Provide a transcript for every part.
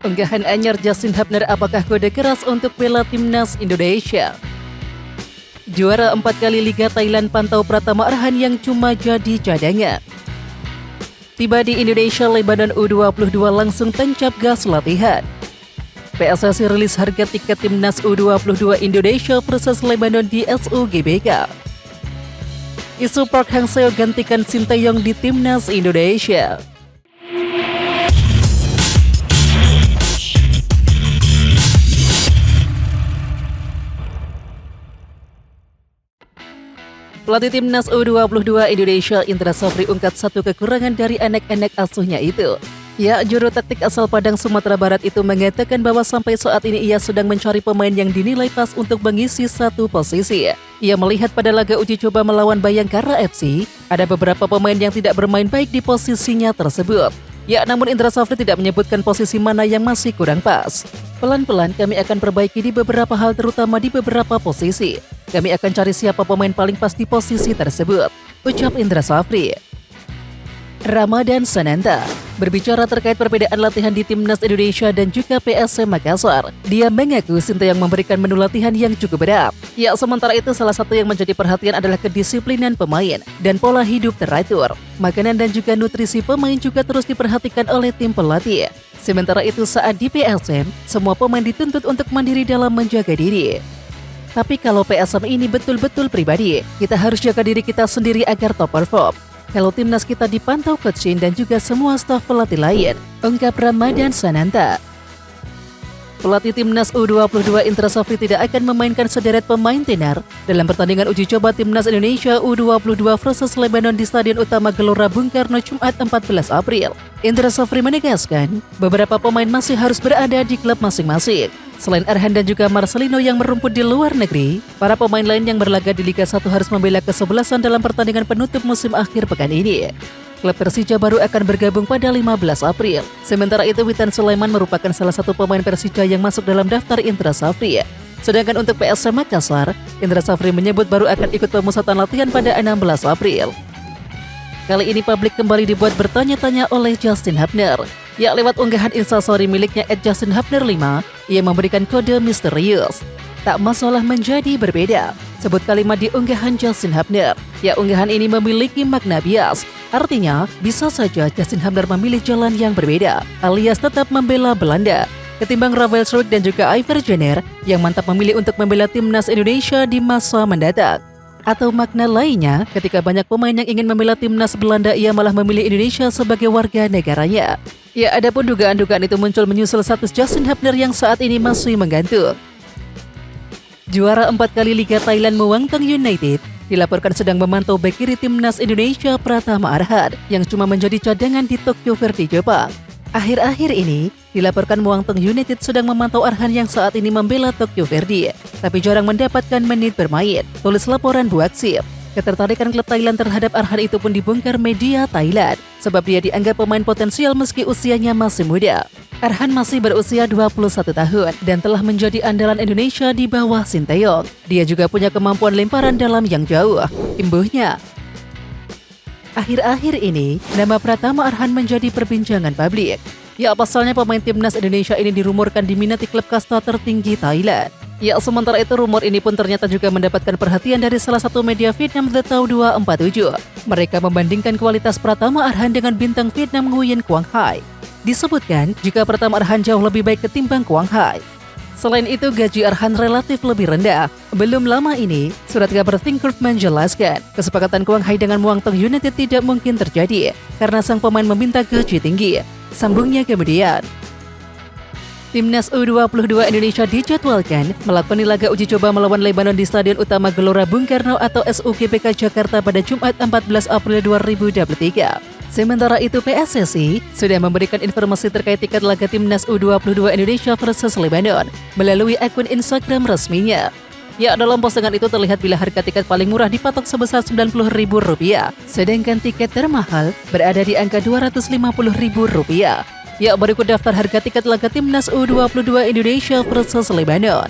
Unggahan anyar Justin Hubner, apakah kode keras untuk bela timnas Indonesia? Juara 4 kali Liga Thailand pantau Pratama Arhan yang cuma jadi cadangan. Tiba di Indonesia, Lebanon U22 langsung tancap gas latihan. PSSI rilis harga tiket timnas U22 Indonesia versus Lebanon di SUGBK. Isu Park Hang-seo gantikan Sinteyong di timnas Indonesia. Pelatih timnas U22 Indonesia Indra Safri ungkap satu kekurangan dari anak-anak asuhnya itu. Ya, juru taktik asal Padang, Sumatera Barat itu mengatakan bahwa sampai saat ini ia sedang mencari pemain yang dinilai pas untuk mengisi satu posisi. Ia melihat pada laga uji coba melawan Bayangkara FC, ada beberapa pemain yang tidak bermain baik di posisinya tersebut. Ya, namun Indra Safri tidak menyebutkan posisi mana yang masih kurang pas. Pelan-pelan kami akan perbaiki di beberapa hal, terutama di beberapa posisi. Kami akan cari siapa pemain paling pas di posisi tersebut, ucap Indra Safri. Ramadan Sananta berbicara terkait perbedaan latihan di timnas Indonesia dan juga PSM Makassar. Dia mengaku Sinteyong memberikan menu latihan yang cukup berat. Ya, sementara itu salah satu yang menjadi perhatian adalah kedisiplinan pemain dan pola hidup teratur. Makanan dan juga nutrisi pemain juga terus diperhatikan oleh tim pelatih. Sementara itu saat di PSM, semua pemain dituntut untuk mandiri dalam menjaga diri. Tapi kalau PSM ini betul-betul pribadi, kita harus jaga diri kita sendiri agar top perform. Kalau timnas kita dipantau Coach Shin dan juga semua staf pelatih lain, ungkap Ramadan Sananta. Pelatih timnas U22 Indra Safri tidak akan memainkan sederet pemain tenar dalam pertandingan uji coba timnas Indonesia U22 versus Lebanon di Stadion Utama Gelora Bung Karno Jumat 14 April. Indra Safri menegaskan beberapa pemain masih harus berada di klub masing-masing. Selain Arhan dan juga Marcelino yang merumput di luar negeri, para pemain lain yang berlaga di Liga 1 harus membela kesebelasan dalam pertandingan penutup musim akhir pekan ini. Klub Persija baru akan bergabung pada 15 April. Sementara itu, Witan Sulaiman merupakan salah satu pemain Persija yang masuk dalam daftar Indra Safri. Sedangkan untuk PSM Makassar, Indra Safri menyebut baru akan ikut pemusatan latihan pada 16 April. Kali ini publik kembali dibuat bertanya-tanya oleh Justin Hubner. Ya, lewat unggahan Instastory miliknya @JustinHubner5, ia memberikan kode misterius. Tak masalah menjadi berbeda, sebut kalimat di unggahan Justin Hubner. Ya, unggahan ini memiliki makna bias. Artinya, bisa saja Justin Hubner memilih jalan yang berbeda, alias tetap membela Belanda, ketimbang Rafael Struijk dan juga Iver Jenner yang mantap memilih untuk membela timnas Indonesia di masa mendatang. Atau makna lainnya, ketika banyak pemain yang ingin membela timnas Belanda, ia malah memilih Indonesia sebagai warga negaranya. Ya, adapun dugaan-dugaan itu muncul menyusul status Justin Hubner yang saat ini masih menggantung. Juara 4 kali Liga Thailand Muangthong United dilaporkan sedang memantau bek kiri timnas Indonesia Pratama Arhan yang cuma menjadi cadangan di Tokyo Verde Jepang. Akhir-akhir ini, dilaporkan Muangthong United sedang memantau Arhan yang saat ini membela Tokyo Verde, tapi jarang mendapatkan menit bermain, tulis laporan Buaksip. Ketertarikan klub Thailand terhadap Arhan itu pun dibongkar media Thailand, sebab dia dianggap pemain potensial meski usianya masih muda. Arhan masih berusia 21 tahun dan telah menjadi andalan Indonesia di bawah Sinteyong. Dia juga punya kemampuan lemparan dalam yang jauh, imbuhnya. Akhir-akhir ini, nama Pratama Arhan menjadi perbincangan publik. Ya, pasalnya pemain timnas Indonesia ini dirumorkan diminati klub kasta tertinggi Thailand. Ya, sementara itu rumor ini pun ternyata juga mendapatkan perhatian dari salah satu media Vietnam, The Tau 247. Mereka membandingkan kualitas Pratama Arhan dengan bintang Vietnam Nguyen Quang Hai. Disebutkan jika Pratama Arhan jauh lebih baik ketimbang Quang Hai. Selain itu, gaji Arhan relatif lebih rendah. Belum lama ini, surat kabar Think Group menjelaskan kesepakatan Quang Hai dengan Muangthong United tidak mungkin terjadi karena sang pemain meminta gaji tinggi. Sambungnya kemudian, Timnas U22 Indonesia dijadwalkan melakoni laga uji coba melawan Lebanon di Stadion Utama Gelora Bung Karno atau SUGBK Jakarta pada Jumat 14 April 2023. Sementara itu, PSSI sudah memberikan informasi terkait tiket laga Timnas U22 Indonesia versus Lebanon melalui akun Instagram resminya. Ya, dalam postingan itu terlihat bila harga tiket paling murah dipatok sebesar Rp90.000, sedangkan tiket termahal berada di angka Rp250.000. Ya, berikut daftar harga tiket laga Timnas U22 Indonesia versus Lebanon.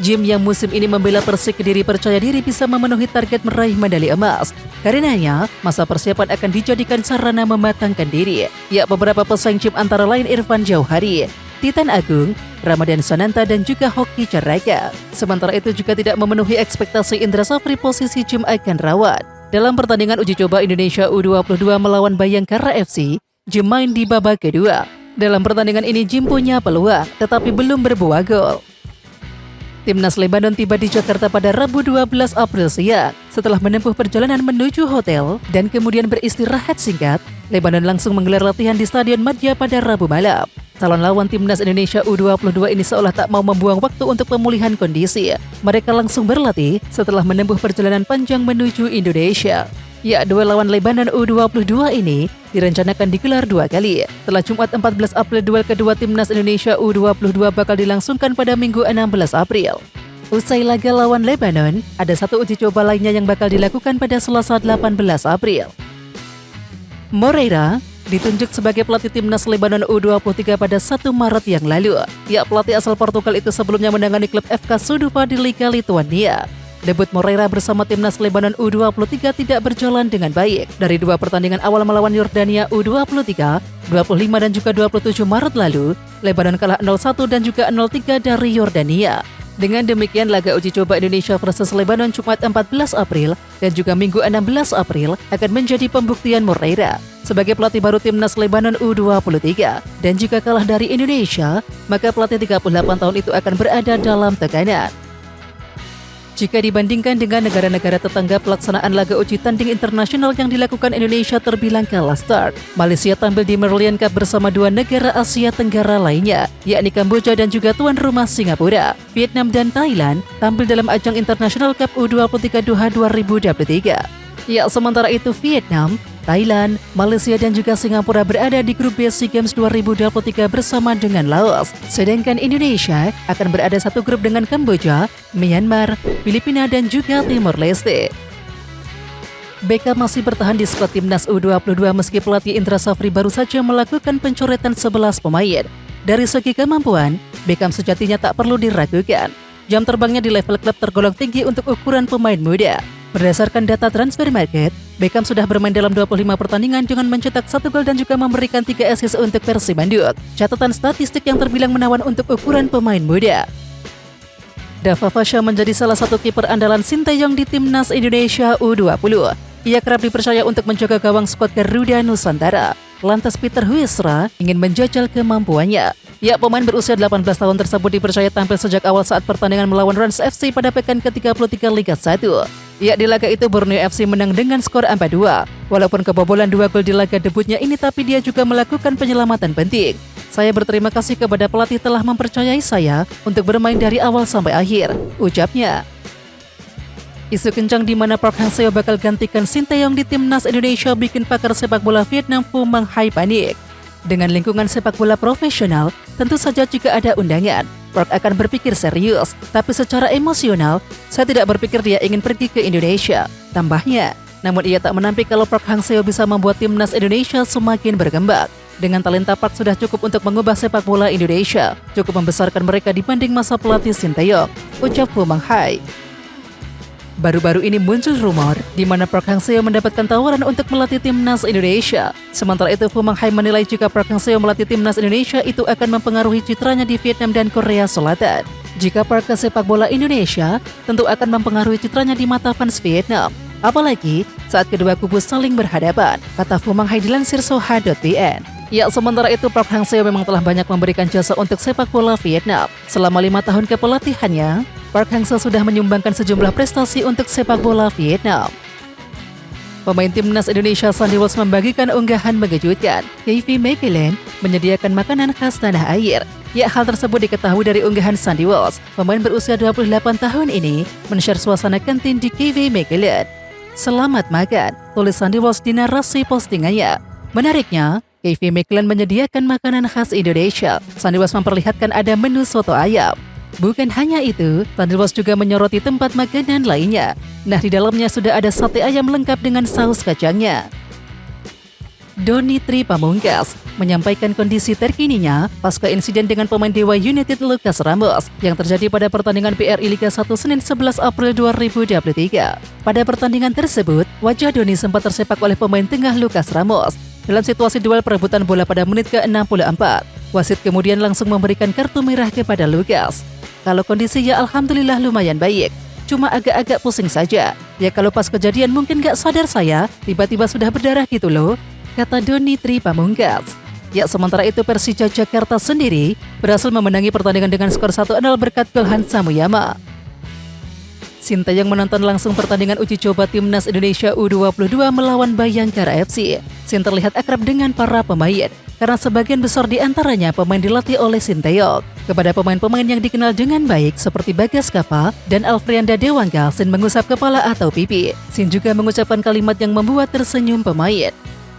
Jim yang musim ini membela Persik Kediri percaya diri bisa memenuhi target meraih medali emas. Karenanya, masa persiapan akan dijadikan sarana mematangkan diri. Ya, beberapa pesaing Jim antara lain Irfan Jauhari, Titan Agung, Ramadan Sananta dan juga Hoki Caraka. Sementara itu juga tidak memenuhi ekspektasi Indra Safri, posisi Jim akan rawat. Dalam pertandingan uji coba Indonesia U22 melawan Bayangkara FC, Jim main di babak kedua. Dalam pertandingan ini Jim punya peluang, tetapi belum berbuah gol. Timnas Lebanon tiba di Jakarta pada Rabu 12 April siang. Setelah menempuh perjalanan menuju hotel dan kemudian beristirahat singkat, Lebanon langsung menggelar latihan di Stadion Madya pada Rabu malam. Calon lawan Timnas Indonesia U22 ini seolah tak mau membuang waktu untuk pemulihan kondisi. Mereka langsung berlatih setelah menempuh perjalanan panjang menuju Indonesia. Ya, duel lawan Lebanon U22 ini direncanakan digelar 2 kali. Setelah Jumat 14 April, duel kedua Timnas Indonesia U22 bakal dilangsungkan pada Minggu 16 April. Usai laga lawan Lebanon, ada satu uji coba lainnya yang bakal dilakukan pada Selasa 18 April. Moreira ditunjuk sebagai pelatih Timnas Lebanon U23 pada 1 Maret yang lalu. Ya, pelatih asal Portugal itu sebelumnya menangani klub FK Suduva di Liga Lithuania. Debut Moreira bersama Timnas Lebanon U23 tidak berjalan dengan baik. Dari 2 pertandingan awal melawan Yordania U23, 25 dan juga 27 Maret lalu, Lebanon kalah 0-1 dan juga 0-3 dari Yordania. Dengan demikian, laga uji coba Indonesia versus Lebanon Jumat 14 April dan juga Minggu 16 April akan menjadi pembuktian Moreira sebagai pelatih baru Timnas Lebanon U23. Dan jika kalah dari Indonesia, maka pelatih 38 tahun itu akan berada dalam tekanan. Jika dibandingkan dengan negara-negara tetangga, pelaksanaan laga uji tanding internasional yang dilakukan Indonesia terbilang kalah start. Malaysia tampil di Merlion Cup bersama 2 negara Asia Tenggara lainnya, yakni Kamboja dan juga tuan rumah Singapura. Vietnam dan Thailand tampil dalam ajang International Cup U23 Doha 2023. Ya, sementara itu Vietnam, Thailand, Malaysia dan juga Singapura berada di grup B SEA Games 2023 bersama dengan Laos. Sedangkan Indonesia akan berada satu grup dengan Kamboja, Myanmar, Filipina dan juga Timor Leste. Beckham masih bertahan di skuad Timnas U22 meski pelatih Indra Safri baru saja melakukan pencoretan 11 pemain. Dari segi kemampuan, Beckham sejatinya tak perlu diragukan. Jam terbangnya di level klub tergolong tinggi untuk ukuran pemain muda. Berdasarkan data transfer market, Beckham sudah bermain dalam 25 pertandingan dengan mencetak 1 gol dan juga memberikan 3 assist untuk Persib Bandung. Catatan statistik yang terbilang menawan untuk ukuran pemain muda. Dava Fasha menjadi salah satu kiper andalan Sinteyong di Timnas Indonesia U20. Ia kerap dipercaya untuk menjaga gawang skuad Garuda Nusantara. Lantas Peter Huisra ingin menjajal kemampuannya. Ya, pemain berusia 18 tahun tersebut dipercaya tampil sejak awal saat pertandingan melawan Rans FC pada pekan ke-33 Liga 1. Ya, di laga itu Borneo FC menang dengan skor 4-2. Walaupun kebobolan 2 gol di laga debutnya ini, tapi dia juga melakukan penyelamatan penting. Saya berterima kasih kepada pelatih telah mempercayai saya untuk bermain dari awal sampai akhir, ucapnya. Isu kencang di mana Park Hang-seo bakal gantikan Sinteyong di Timnas Indonesia bikin pakar sepak bola Vietnam Phu Mang Hai panik. Dengan lingkungan sepak bola profesional, tentu saja jika ada undangan, Park akan berpikir serius, tapi secara emosional, saya tidak berpikir dia ingin pergi ke Indonesia, tambahnya. Namun ia tak menampik kalau Park Hang-seo bisa membuat Timnas Indonesia semakin berkembang. Dengan talenta Park sudah cukup untuk mengubah sepak bola Indonesia, cukup membesarkan mereka dibanding masa pelatih Sinteyong, ucap Phu Mang Hai. Baru-baru ini muncul rumor di mana Park Hang-seo mendapatkan tawaran untuk melatih Timnas Indonesia. Sementara itu, Phu Mang Hai menilai jika Park Hang-seo melatih Timnas Indonesia itu akan mempengaruhi citranya di Vietnam dan Korea Selatan. Jika Park ke sepak bola Indonesia, tentu akan mempengaruhi citranya di mata fans Vietnam. Apalagi saat kedua kubu saling berhadapan, kata Phu Mang Hai dilansir Soha.vn. Ya, sementara itu Park Hang-seo memang telah banyak memberikan jasa untuk sepak bola Vietnam. Selama 5 tahun kepelatihannya, Park Hang-seo sudah menyumbangkan sejumlah prestasi untuk sepak bola Vietnam. Pemain Timnas Indonesia Sandy Walsh membagikan unggahan mengejutkan. KV Mechelen menyediakan makanan khas tanah air. Ya, hal tersebut diketahui dari unggahan Sandy Walsh. Pemain berusia 28 tahun ini men-share suasana kantin di KV Mechelen. Selamat makan, tulis Sandy Walsh di narasi postingannya. Menariknya, KV Mechelen menyediakan makanan khas Indonesia. Sandy Walsh memperlihatkan ada menu soto ayam. Bukan hanya itu, Sandy Walsh juga menyoroti tempat makanan lainnya. Nah, di dalamnya sudah ada sate ayam lengkap dengan saus kacangnya. Doni Tri Pamungkas, menyampaikan kondisi terkininya pasca insiden dengan pemain Dewa United Lucas Ramos yang terjadi pada pertandingan BRI Liga 1 Senin 11 April 2023. Pada pertandingan tersebut, wajah Doni sempat tersepak oleh pemain tengah Lucas Ramos dalam situasi duel perebutan bola pada menit ke-64. Wasit kemudian langsung memberikan kartu merah kepada Lucas. Kalau kondisinya alhamdulillah lumayan baik, cuma agak-agak pusing saja. Ya kalau pas kejadian mungkin gak sadar saya, tiba-tiba sudah berdarah gitu loh, kata Doni Tri Pamungkas. Ya sementara itu Persija Jakarta sendiri berhasil memenangi pertandingan dengan skor 1-0 berkat gol Hansa Muyama. Sintayong menonton langsung pertandingan uji coba Timnas Indonesia U22 melawan Bayangkara FC. Sin terlihat akrab dengan para pemain, karena sebagian besar di antaranya pemain dilatih oleh Sintayong. Kepada pemain-pemain yang dikenal dengan baik seperti Bagas Kava dan Alfrianda Dewangga, Sin mengusap kepala atau pipi. Sin juga mengucapkan kalimat yang membuat tersenyum pemain.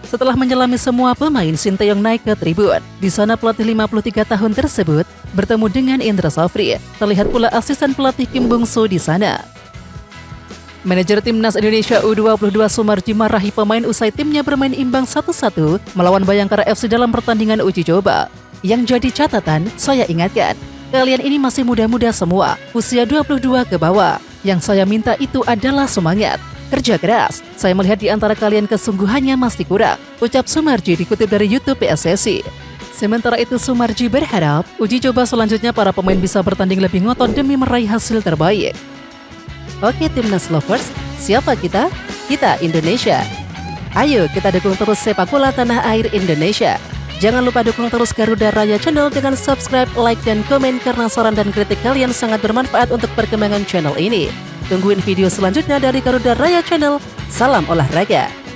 Setelah menyelami semua pemain, Sintayong naik ke tribun. Di sana pelatih 53 tahun tersebut bertemu dengan Indra Safri. Terlihat pula asisten pelatih Kim Bung-soo di sana. Manajer Timnas Indonesia U22 Sumarji marahi pemain usai timnya bermain imbang 1-1 melawan Bayangkara FC dalam pertandingan uji coba. Yang jadi catatan, saya ingatkan, kalian ini masih muda-muda semua, usia 22 ke bawah. Yang saya minta itu adalah semangat, kerja keras. Saya melihat di antara kalian kesungguhannya masih kurang, ucap Sumarji dikutip dari YouTube PSSI. Sementara itu Sumarji berharap uji coba selanjutnya para pemain bisa bertanding lebih ngotot demi meraih hasil terbaik. Oke Timnas Lovers, siapa kita? Kita Indonesia. Ayo kita dukung terus sepak bola tanah air Indonesia. Jangan lupa dukung terus Garuda Raya Channel dengan subscribe, like, dan komen karena saran dan kritik kalian sangat bermanfaat untuk perkembangan channel ini. Tungguin video selanjutnya dari Garuda Raya Channel. Salam olahraga.